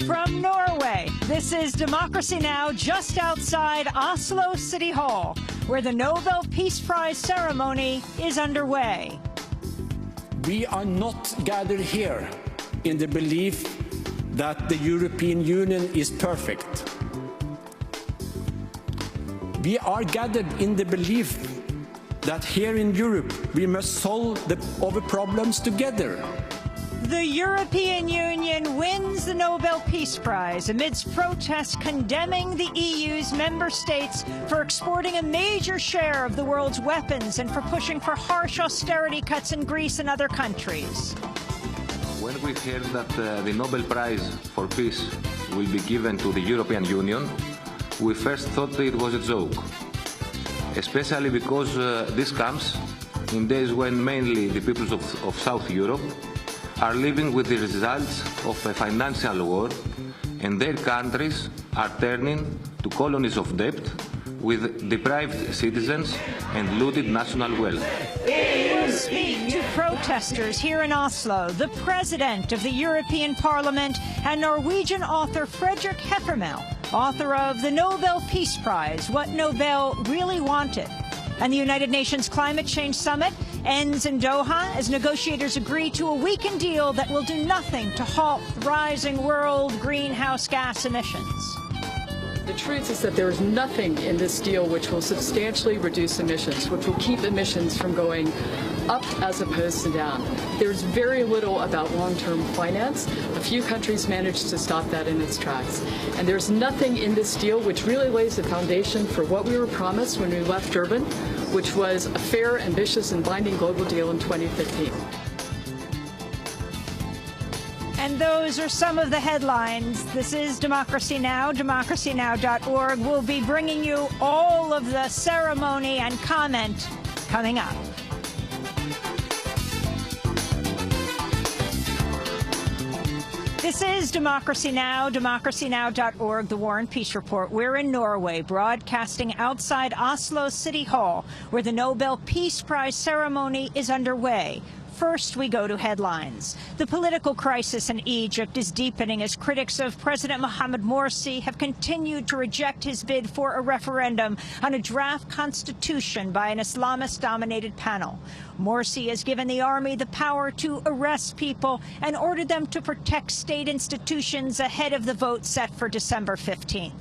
From Norway, this is Democracy Now! Just outside Oslo City Hall, where the Nobel Peace Prize ceremony is underway. We are not gathered here in the belief that the European Union is perfect. We are gathered in the belief that here in Europe we must solve our problems together. The European Union wins the Nobel Peace Prize amidst protests condemning the EU's member states for exporting a major share of the world's weapons and for pushing for harsh austerity cuts in Greece and other countries. When we heard that the Nobel Prize for Peace will be given to the European Union, we first thought it was a joke, especially because this comes in days when mainly the peoples of South Europe are living with the results of a financial war, and their countries are turning to colonies of debt with deprived citizens and looted national wealth. Will speak to protesters here in Oslo, the President of the European Parliament and Norwegian author Fredrik Heffermel, author of the Nobel Peace Prize, What Nobel Really Wanted. And the United Nations Climate Change Summit ends in Doha as negotiators agree to a weakened deal that will do nothing to halt rising world greenhouse gas emissions. The truth is that there is nothing in this deal which will substantially reduce emissions, which will keep emissions from going up as opposed to down. There's very little about long-term finance. A few countries managed to stop that in its tracks. And there's nothing in this deal which really lays the foundation for what we were promised when we left Durban, which was a fair, ambitious, and binding global deal in 2015. And those are some of the headlines. This is Democracy Now!, democracynow.org. We'll be bringing you all of the ceremony and comment coming up. This is Democracy Now!, democracynow.org, the War and Peace Report. We're in Norway, broadcasting outside Oslo City Hall, where the Nobel Peace Prize ceremony is underway. First, we go to headlines. The political crisis in Egypt is deepening as critics of President Mohamed Morsi have continued to reject his bid for a referendum on a draft constitution by an Islamist-dominated panel. Morsi has given the army the power to arrest people and ordered them to protect state institutions ahead of the vote set for December 15th.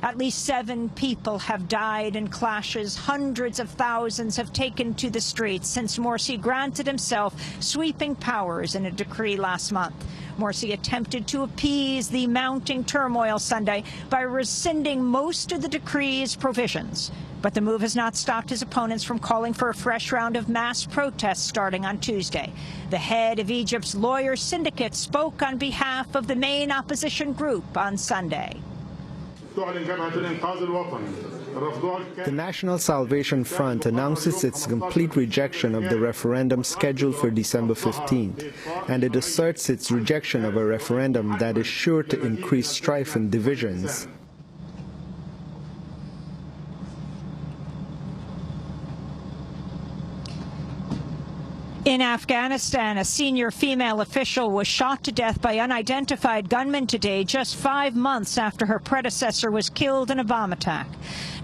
At least 7 people have died in clashes. Hundreds of thousands have taken to the streets since Morsi granted himself sweeping powers in a decree last month. Morsi attempted to appease the mounting turmoil Sunday by rescinding most of the decree's provisions. But the move has not stopped his opponents from calling for a fresh round of mass protests starting on Tuesday. The head of Egypt's lawyer syndicate spoke on behalf of the main opposition group on Sunday. The National Salvation Front announces its complete rejection of the referendum scheduled for December 15th, and it asserts its rejection of a referendum that is sure to increase strife and divisions. In Afghanistan, a senior female official was shot to death by unidentified gunmen today, just 5 months after her predecessor was killed in a bomb attack.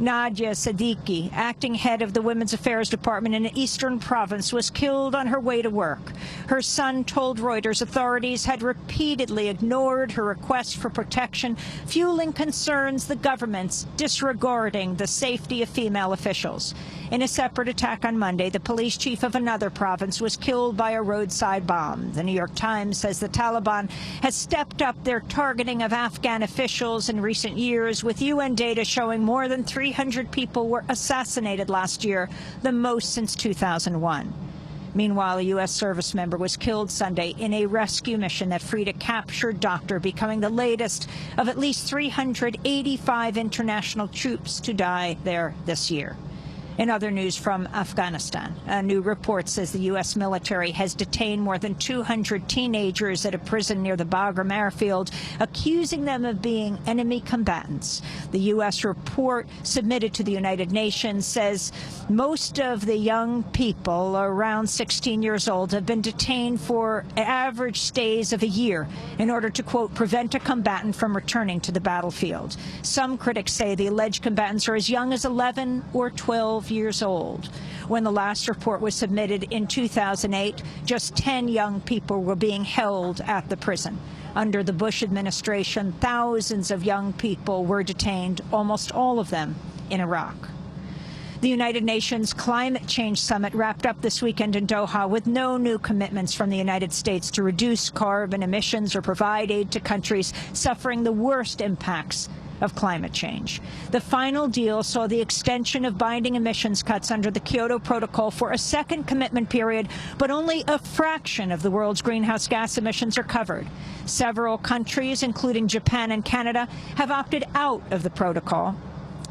Nadia Siddiqui, acting head of the Women's Affairs Department in an eastern province, was killed on her way to work. Her son told Reuters authorities had repeatedly ignored her request for protection, fueling concerns the government's disregarding the safety of female officials. In a separate attack on Monday, the police chief of another province was killed by a roadside bomb. The New York Times says the Taliban has stepped up their targeting of Afghan officials in recent years, with UN data showing more than 300 people were assassinated last year, the most since 2001. Meanwhile, a U.S. service member was killed Sunday in a rescue mission that freed a captured doctor, becoming the latest of at least 385 international troops to die there this year. In other news from Afghanistan, a new report says the U.S. military has detained more than 200 teenagers at a prison near the Bagram airfield, accusing them of being enemy combatants. The U.S. report submitted to the United Nations says most of the young people, around 16 years old, have been detained for average stays of a year in order to, quote, prevent a combatant from returning to the battlefield. Some critics say the alleged combatants are as young as 11 or 12 years old. When the last report was submitted in 2008, just 10 young people were being held at the prison. Under the Bush administration, thousands of young people were detained, almost all of them in Iraq. The United Nations Climate Change Summit wrapped up this weekend in Doha with no new commitments from the United States to reduce carbon emissions or provide aid to countries suffering the worst impacts of climate change. The final deal saw the extension of binding emissions cuts under the Kyoto Protocol for a second commitment period, but only a fraction of the world's greenhouse gas emissions are covered. Several countries, including Japan and Canada, have opted out of the protocol.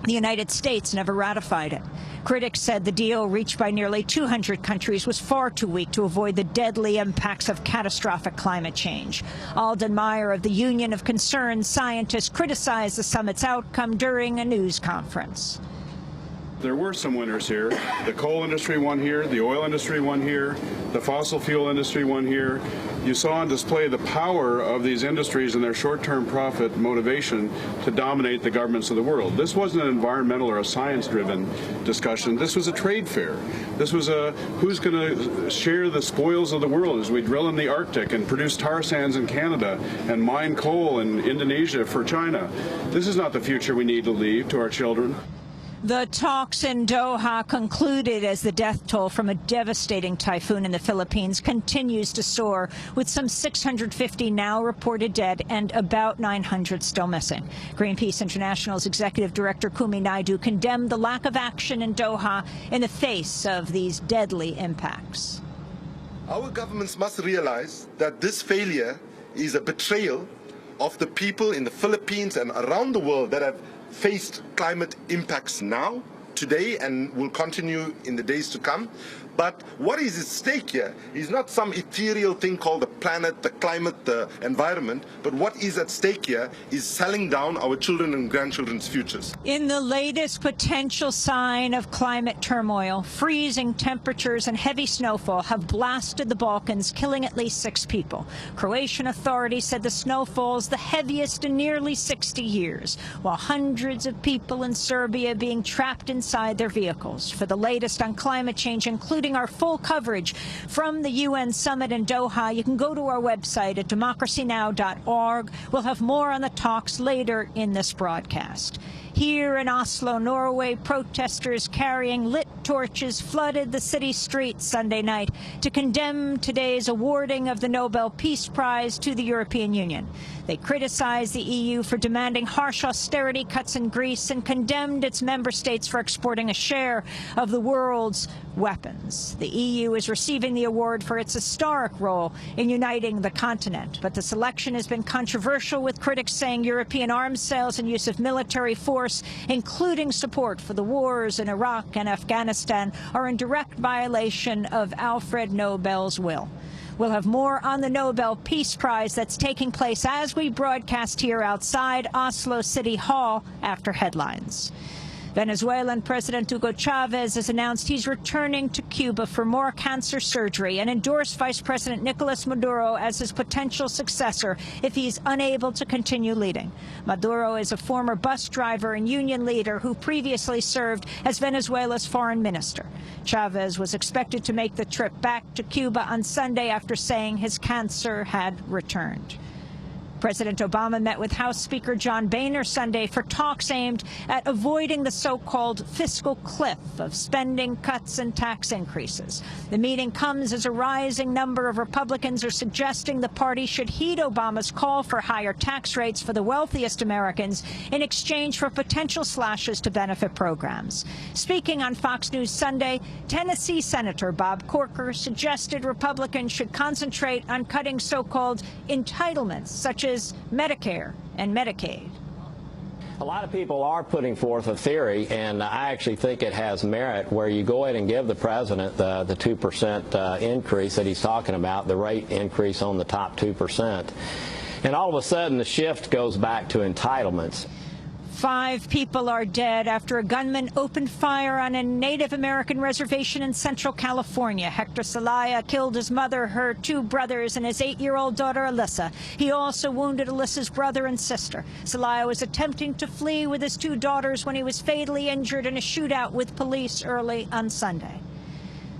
The United States never ratified it. Critics said the deal reached by nearly 200 countries was far too weak to avoid the deadly impacts of catastrophic climate change. Alden Meyer of the Union of Concerned Scientists criticized the summit's outcome during a news conference. There were some winners here. The coal industry won here, the oil industry won here, the fossil fuel industry won here. You saw on display the power of these industries and their short-term profit motivation to dominate the governments of the world. This wasn't an environmental or a science-driven discussion. This was a trade fair. This was a who's going to share the spoils of the world as we drill in the Arctic and produce tar sands in Canada and mine coal in Indonesia for China. This is not the future we need to leave to our children. The talks in Doha concluded as the death toll from a devastating typhoon in the Philippines continues to soar, with some 650 now reported dead and about 900 still missing. Greenpeace International's Executive Director Kumi Naidu condemned the lack of action in Doha in the face of these deadly impacts. Our governments must realize that this failure is a betrayal of the people in the Philippines and around the world that have faced climate impacts now, today, and will continue in the days to come. But what is at stake here is not some ethereal thing called the planet, the climate, the environment, but what is at stake here is selling down our children and grandchildren's futures. In the latest potential sign of climate turmoil, freezing temperatures and heavy snowfall have blasted the Balkans, killing at least 6 people. Croatian authorities said the snowfall is the heaviest in nearly 60 years, while hundreds of people in Serbia being trapped inside their vehicles. For the latest on climate change, including our full coverage from the UN summit in Doha, you can go to our website at democracynow.org. We'll have more on the talks later in this broadcast. Here in Oslo, Norway, protesters carrying lit torches flooded the city streets Sunday night to condemn today's awarding of the Nobel Peace Prize to the European Union. They criticized the EU for demanding harsh austerity cuts in Greece and condemned its member states for exporting a share of the world's weapons. The EU is receiving the award for its historic role in uniting the continent, but the selection has been controversial, with critics saying European arms sales and use of military force, including support for the wars in Iraq and Afghanistan, are in direct violation of Alfred Nobel's will. We'll have more on the Nobel Peace Prize that's taking place as we broadcast here outside Oslo City Hall after headlines. Venezuelan President Hugo Chavez has announced he's returning to Cuba for more cancer surgery and endorsed Vice President Nicolas Maduro as his potential successor if he's unable to continue leading. Maduro is a former bus driver and union leader who previously served as Venezuela's foreign minister. Chavez was expected to make the trip back to Cuba on Sunday after saying his cancer had returned. President Obama met with House Speaker John Boehner Sunday for talks aimed at avoiding the so-called fiscal cliff of spending cuts and tax increases. The meeting comes as a rising number of Republicans are suggesting the party should heed Obama's call for higher tax rates for the wealthiest Americans in exchange for potential slashes to benefit programs. Speaking on Fox News Sunday, Tennessee Senator Bob Corker suggested Republicans should concentrate on cutting so-called entitlements, such as Medicare and Medicaid. A lot of people are putting forth a theory, and I actually think it has merit, where you go ahead and give the president the 2% increase that he's talking about, the rate increase on the top 2%. And all of a sudden, the shift goes back to entitlements. 5 people are dead after a gunman opened fire on a Native American reservation in Central California. Hector Celaya killed his mother, her 2 brothers, and his 8-year-old daughter, Alyssa. He also wounded Alyssa's brother and sister. Celaya was attempting to flee with his 2 daughters when he was fatally injured in a shootout with police early on Sunday.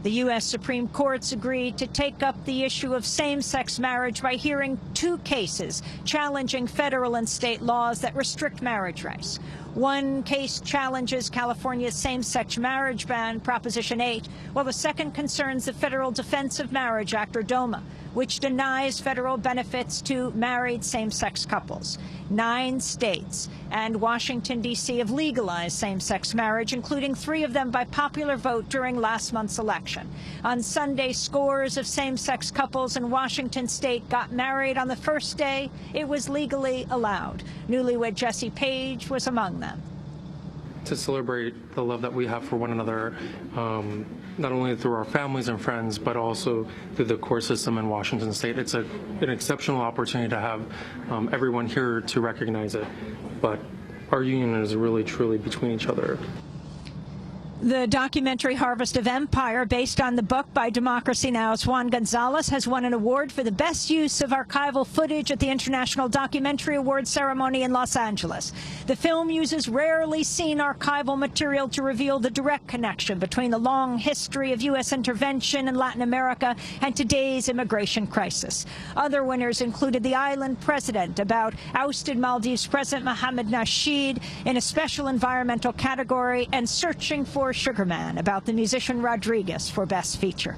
The U.S. Supreme Court's agreed to take up the issue of same-sex marriage by hearing 2 cases challenging federal and state laws that restrict marriage rights. One case challenges California's same-sex marriage ban, Proposition 8, while the second concerns the Federal Defense of Marriage Act, or DOMA, which denies federal benefits to married same-sex couples. 9 states and Washington, D.C. have legalized same-sex marriage, including 3 of them by popular vote during last month's election. On Sunday, scores of same-sex couples in Washington state got married on the first day it was legally allowed. Newlywed Jesse Page was among them. To celebrate the love that we have for one another, not only through our families and friends, but also through the court system in Washington state. It's an exceptional opportunity to have everyone here to recognize it. But our union is really, truly between each other. The documentary Harvest of Empire, based on the book by Democracy Now!'s Juan Gonzalez, has won an award for the best use of archival footage at the International Documentary Awards ceremony in Los Angeles. The film uses rarely seen archival material to reveal the direct connection between the long history of U.S. intervention in Latin America and today's immigration crisis. Other winners included The Island President, about ousted Maldives President Mohamed Nasheed, in a special environmental category, and Searching for Sugar Man, about the musician Rodriguez, for Best Feature.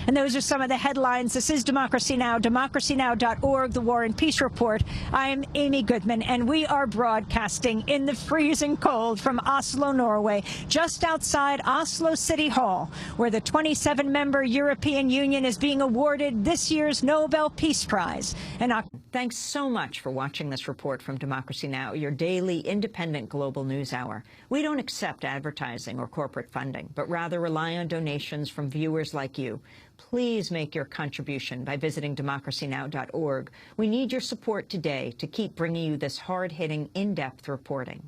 And those are some of the headlines. This is Democracy Now!, democracynow.org, the War and Peace Report. I'm Amy Goodman, and we are broadcasting in the freezing cold from Oslo, Norway, just outside Oslo City Hall, where the 27-member European Union is being awarded this year's Nobel Peace Prize. And thanks so much for watching this report from Democracy Now!, your daily independent global news hour. We don't accept advertising or corporate funding, but rather rely on donations from viewers like you. Please make your contribution by visiting democracynow.org. We need your support today to keep bringing you this hard-hitting, in-depth reporting.